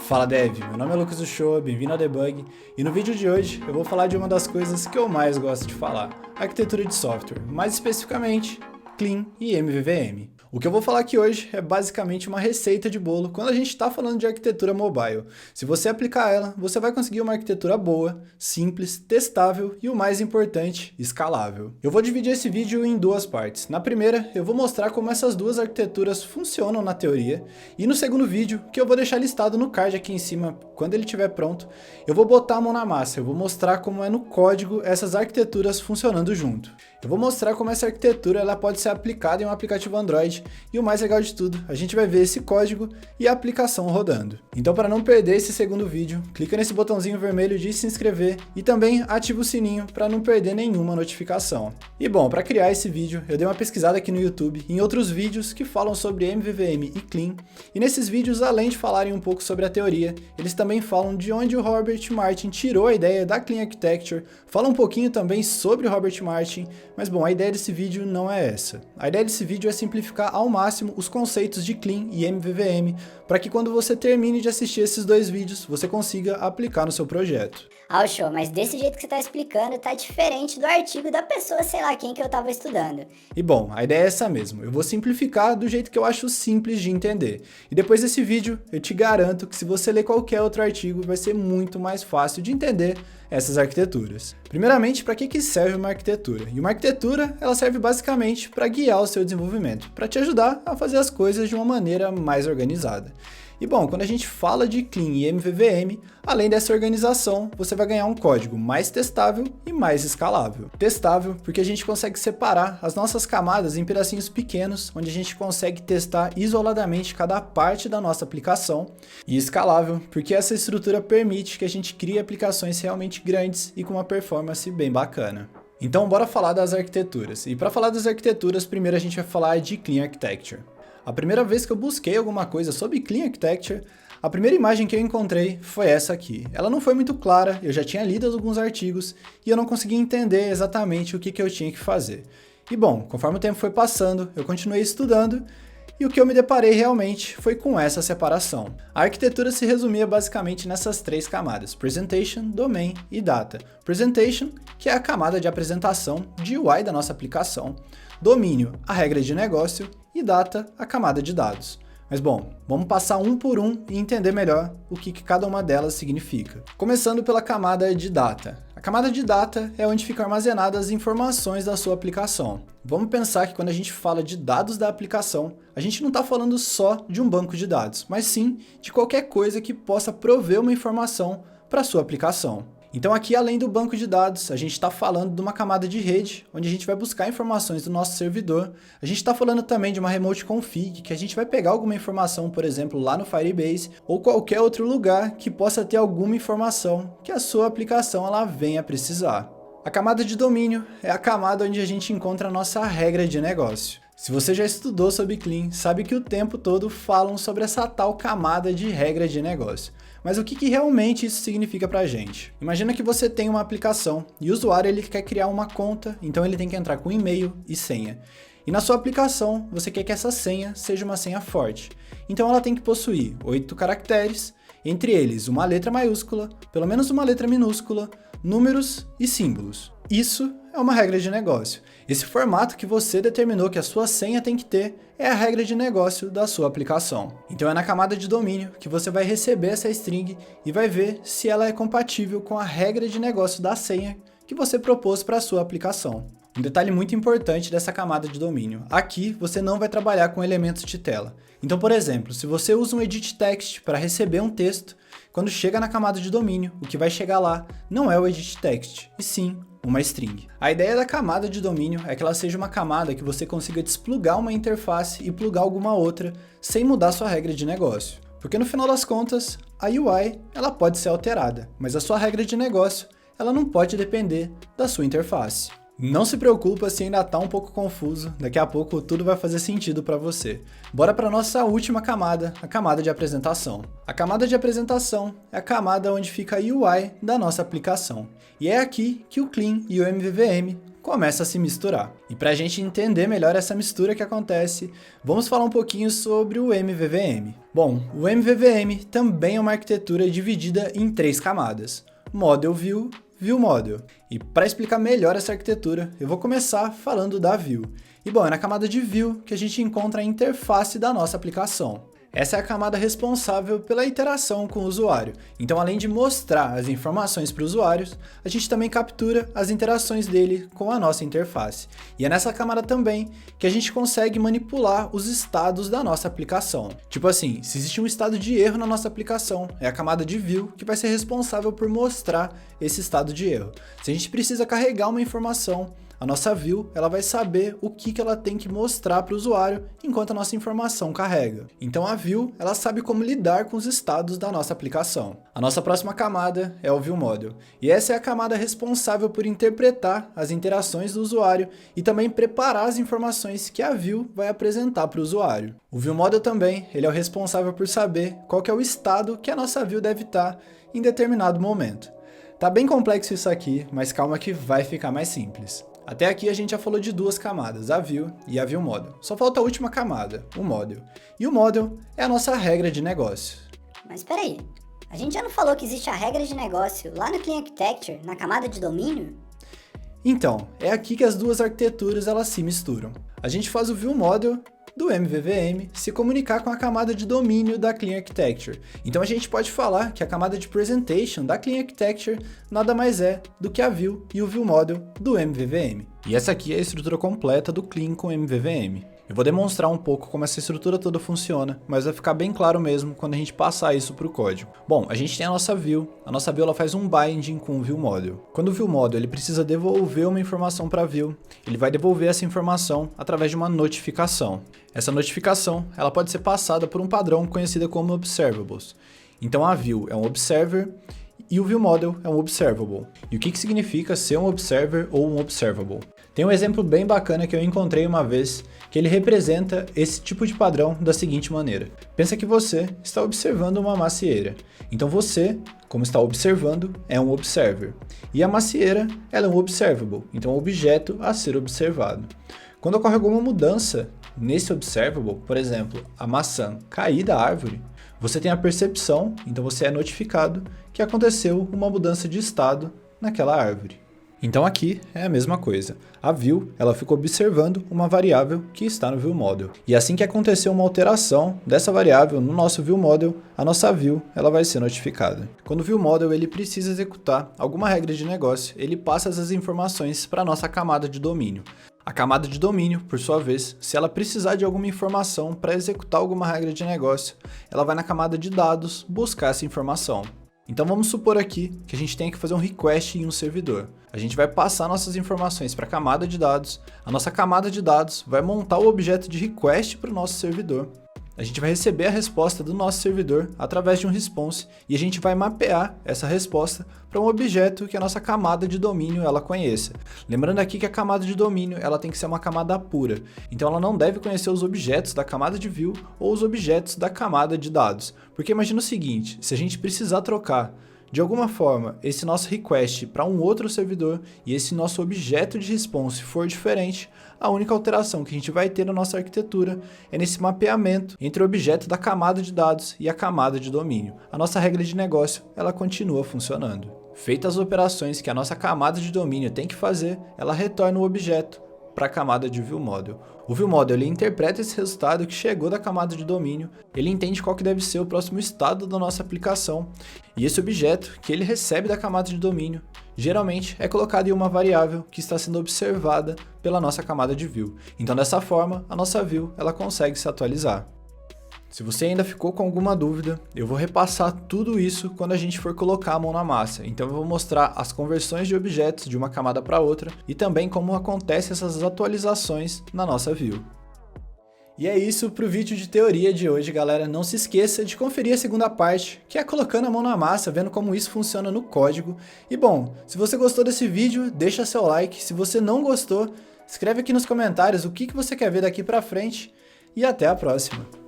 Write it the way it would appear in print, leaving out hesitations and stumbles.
Fala Dev, meu nome é Lucas Uchoa, bem-vindo ao Debug, e no vídeo de hoje eu vou falar de uma das coisas que eu mais gosto de falar, arquitetura de software, mais especificamente Clean e MVVM. O que eu vou falar aqui hoje é basicamente uma receita de bolo quando a gente está falando de arquitetura mobile. Se você aplicar ela, você vai conseguir uma arquitetura boa, simples, testável e o mais importante, escalável. Eu vou dividir esse vídeo em duas partes. Na primeira, eu vou mostrar como essas duas arquiteturas funcionam na teoria, e no segundo vídeo, que eu vou deixar listado no card aqui em cima, quando ele estiver pronto, eu vou botar a mão na massa, eu vou mostrar como é no código essas arquiteturas funcionando junto. Eu vou mostrar como essa arquitetura ela pode ser aplicada em um aplicativo Android, e o mais legal de tudo, a gente vai ver esse código e a aplicação rodando. Então, para não perder esse segundo vídeo, clica nesse botãozinho vermelho de se inscrever e também ativa o sininho para não perder nenhuma notificação. E bom, para criar esse vídeo, eu dei uma pesquisada aqui no YouTube em outros vídeos que falam sobre MVVM e Clean, e nesses vídeos, além de falarem um pouco sobre a teoria, eles também falam de onde o Robert Martin tirou a ideia da Clean Architecture, falam um pouquinho também sobre o Robert Martin, mas bom, a ideia desse vídeo não é essa. A ideia desse vídeo é simplificar ao máximo os conceitos de Clean e MVVM, para que quando você termine de assistir esses dois vídeos, você consiga aplicar no seu projeto. Ah, show, mas desse jeito que você tá explicando, tá diferente do artigo da pessoa, sei lá quem que eu tava estudando. E bom, a ideia é essa mesmo, eu vou simplificar do jeito que eu acho simples de entender. E depois desse vídeo, eu te garanto que se você ler qualquer outro artigo, vai ser muito mais fácil de entender essas arquiteturas. Primeiramente, para que serve uma arquitetura? E uma arquitetura, ela serve basicamente para guiar o seu desenvolvimento, para te ajudar a fazer as coisas de uma maneira mais organizada. E bom, quando a gente fala de Clean e MVVM, além dessa organização, você vai ganhar um código mais testável e mais escalável. Testável porque a gente consegue separar as nossas camadas em pedacinhos pequenos, onde a gente consegue testar isoladamente cada parte da nossa aplicação. E escalável porque essa estrutura permite que a gente crie aplicações realmente grandes e com uma performance bem bacana. Então bora falar das arquiteturas. E para falar das arquiteturas, primeiro a gente vai falar de Clean Architecture. A primeira vez que eu busquei alguma coisa sobre Clean Architecture, a primeira imagem que eu encontrei foi essa aqui. Ela não foi muito clara, eu já tinha lido alguns artigos e eu não conseguia entender exatamente o que eu tinha que fazer. E bom, conforme o tempo foi passando, eu continuei estudando e o que eu me deparei realmente foi com essa separação. A arquitetura se resumia basicamente nessas três camadas: Presentation, Domain e Data. Presentation, que é a camada de apresentação de UI da nossa aplicação. Domínio, a regra de negócio, e Data, a camada de dados. Mas bom, vamos passar um por um e entender melhor o que cada uma delas significa. Começando pela camada de Data. A camada de Data é onde ficam armazenadas as informações da sua aplicação. Vamos pensar que quando a gente fala de dados da aplicação, a gente não está falando só de um banco de dados, mas sim de qualquer coisa que possa prover uma informação para a sua aplicação. Então aqui, além do banco de dados, a gente está falando de uma camada de rede, onde a gente vai buscar informações do nosso servidor. A gente está falando também de uma remote config, que a gente vai pegar alguma informação, por exemplo, lá no Firebase, ou qualquer outro lugar que possa ter alguma informação que a sua aplicação ela venha a precisar. A camada de domínio é a camada onde a gente encontra a nossa regra de negócio. Se você já estudou sobre Clean, sabe que o tempo todo falam sobre essa tal camada de regra de negócio. Mas o que realmente isso significa pra gente? Imagina que você tem uma aplicação e o usuário ele quer criar uma conta, então ele tem que entrar com e-mail e senha. E na sua aplicação, você quer que essa senha seja uma senha forte. Então ela tem que possuir 8 caracteres, entre eles uma letra maiúscula, pelo menos uma letra minúscula, números e símbolos. Isso é uma regra de negócio. Esse formato que você determinou que a sua senha tem que ter é a regra de negócio da sua aplicação. Então é na camada de domínio que você vai receber essa string e vai ver se ela é compatível com a regra de negócio da senha que você propôs para a sua aplicação. Um detalhe muito importante dessa camada de domínio: aqui você não vai trabalhar com elementos de tela. Então, por exemplo, se você usa um edit text para receber um texto, quando chega na camada de domínio, o que vai chegar lá não é o edit text, e sim uma string. A ideia da camada de domínio é que ela seja uma camada que você consiga desplugar uma interface e plugar alguma outra sem mudar sua regra de negócio. Porque no final das contas, a UI ela pode ser alterada, mas a sua regra de negócio ela não pode depender da sua interface. Não se preocupa se ainda está um pouco confuso, daqui a pouco tudo vai fazer sentido para você. Bora para nossa última camada, a camada de apresentação. A camada de apresentação é a camada onde fica a UI da nossa aplicação. E é aqui que o Clean e o MVVM começa a se misturar. E para a gente entender melhor essa mistura que acontece, vamos falar um pouquinho sobre o MVVM. Bom, o MVVM também é uma arquitetura dividida em 3 camadas: Model View, View Model. E para explicar melhor essa arquitetura, eu vou começar falando da View. E bom, é na camada de View que a gente encontra a interface da nossa aplicação. Essa é a camada responsável pela interação com o usuário. Então, além de mostrar as informações para os usuários, a gente também captura as interações dele com a nossa interface. E é nessa camada também que a gente consegue manipular os estados da nossa aplicação. Tipo assim, se existe um estado de erro na nossa aplicação, é a camada de View que vai ser responsável por mostrar esse estado de erro. Se a gente precisa carregar uma informação, a nossa View ela vai saber o que ela tem que mostrar para o usuário enquanto a nossa informação carrega. Então a View ela sabe como lidar com os estados da nossa aplicação. A nossa próxima camada é o View Model, e essa é a camada responsável por interpretar as interações do usuário e também preparar as informações que a View vai apresentar para o usuário. O View Model também ele é o responsável por saber qual que é o estado que a nossa View deve estar em determinado momento. Tá bem complexo isso aqui, mas calma que vai ficar mais simples. Até aqui a gente já falou de 2 camadas, a View e a View Model. Só falta a última camada, o Model. E o Model é a nossa regra de negócio. Mas peraí, a gente já não falou que existe a regra de negócio lá no Clean Architecture, na camada de domínio? Então, é aqui que as 2 arquiteturas elas se misturam. A gente faz o View Model do MVVM se comunicar com a camada de domínio da Clean Architecture. Então a gente pode falar que a camada de Presentation da Clean Architecture nada mais é do que a View e o View Model do MVVM. E essa aqui é a estrutura completa do Clean com MVVM. Eu vou demonstrar um pouco como essa estrutura toda funciona, mas vai ficar bem claro mesmo quando a gente passar isso para o código. Bom, a gente tem a nossa View ela faz um binding com o View Model. Quando o View Model ele precisa devolver uma informação para a View, ele vai devolver essa informação através de uma notificação. Essa notificação ela pode ser passada por um padrão conhecido como Observables. Então a View é um Observer e o View Model é um Observable. E o que significa ser um Observer ou um Observable? Tem um exemplo bem bacana que eu encontrei uma vez, que ele representa esse tipo de padrão da seguinte maneira. Pensa que você está observando uma macieira. Então você, como está observando, é um observer. E a macieira, ela é um observable, então é um objeto a ser observado. Quando ocorre alguma mudança nesse observable, por exemplo, a maçã cair da árvore, você tem a percepção, então você é notificado que aconteceu uma mudança de estado naquela árvore. Então aqui é a mesma coisa. A View ela fica observando uma variável que está no View Model. E assim que acontecer uma alteração dessa variável no nosso View Model, a nossa View ela vai ser notificada. Quando o View Model ele precisa executar alguma regra de negócio, ele passa essas informações para a nossa camada de domínio. A camada de domínio, por sua vez, se ela precisar de alguma informação para executar alguma regra de negócio, ela vai na camada de dados buscar essa informação. Então vamos supor aqui que a gente tenha que fazer um request em um servidor. A gente vai passar nossas informações para a camada de dados, a nossa camada de dados vai montar o objeto de request para o nosso servidor. A gente vai receber a resposta do nosso servidor através de um response e a gente vai mapear essa resposta para um objeto que a nossa camada de domínio ela conheça. Lembrando aqui que a camada de domínio ela tem que ser uma camada pura, então ela não deve conhecer os objetos da camada de View ou os objetos da camada de dados. Porque imagina o seguinte, se a gente precisar trocar de alguma forma esse nosso request para um outro servidor e esse nosso objeto de response for diferente, a única alteração que a gente vai ter na nossa arquitetura é nesse mapeamento entre o objeto da camada de dados e a camada de domínio. A nossa regra de negócio ela continua funcionando. Feitas as operações que a nossa camada de domínio tem que fazer, ela retorna o objeto para a camada de View Model. O View Model ele interpreta esse resultado que chegou da camada de domínio, ele entende qual que deve ser o próximo estado da nossa aplicação, e esse objeto que ele recebe da camada de domínio, geralmente é colocado em uma variável que está sendo observada pela nossa camada de View. Então dessa forma, a nossa View ela consegue se atualizar. Se você ainda ficou com alguma dúvida, eu vou repassar tudo isso quando a gente for colocar a mão na massa. Então eu vou mostrar as conversões de objetos de uma camada para outra e também como acontecem essas atualizações na nossa View. E é isso para o vídeo de teoria de hoje, galera. Não se esqueça de conferir a segunda parte, que é colocando a mão na massa, vendo como isso funciona no código. E bom, se você gostou desse vídeo, deixa seu like. Se você não gostou, escreve aqui nos comentários o que você quer ver daqui para frente. E até a próxima!